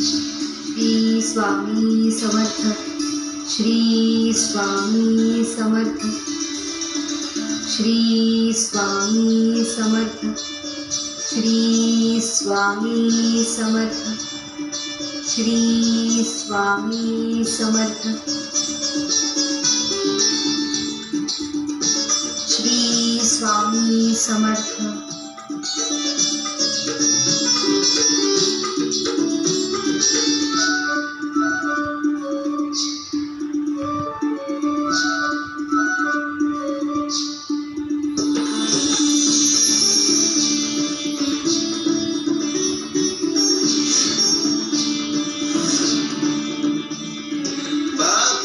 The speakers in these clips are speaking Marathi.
श्री स्वामी समर्थ, श्री स्वामी समर्थ, श्री स्वामी समर्थ, श्री स्वामी समर्थ, श्री स्वामी समर्थ, श्री स्वामी समर्थ।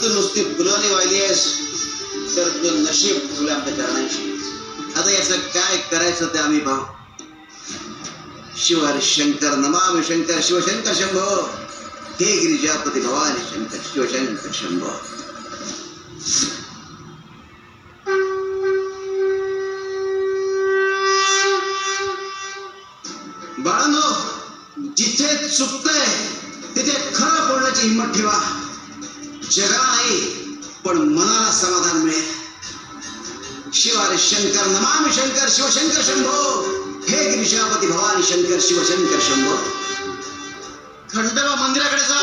नुसती फुलवणी वाहिली आहेस तर तुझं नशीब तुला आपल्या चरणांशी. आता याचं काय करायचं ते आम्ही पाहू. शिव हरी शंकर नमामि शंकर शिवशंकर शंभो, हे गिरिजापती भवानी शंकर शिवशंकर शंभो. बाळांनो, जिथे चुकतंय तिथे खरं बोलण्याची हिंमत ठेवा. जगाला नाही पण मनाला समाधान मिळेल. शिव हरी शंकर नमामि शंकर शिवशंकर शंभो, हे गिरिजापती भवानी शंकर शिवशंकर शंभो. खंडोबा मंदिराकडे जा.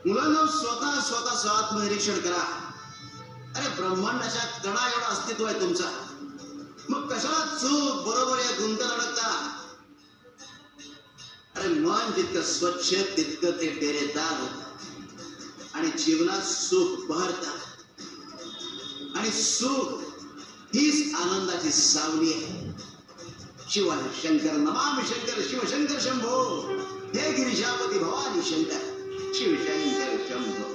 मुलांना स्वतः आत्मनिरीक्षण करा. अरे ब्रह्मांडाच्या कणा एवढं अस्तित्व आहे तुमचं, मग कशाला चूक बरोबर या गुंतत अडकता. अरे मन जितकं स्वच्छ तितकं ते डेरेदार होतं आणि जीवनात सुख बहरतात. आणि सुख हीच आनंदाची सावली आहे. शिव हरी शंकर नमामि शंकर शिवशंकर शंभो, हे गिरिजापती भवानी शंकर शिवशंकर शंभो.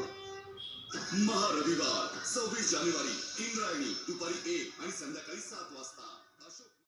महारविवार 26 जानेवारी इंद्रायणी दुपारी 1 आणि संध्याकाळी 7 वाजता.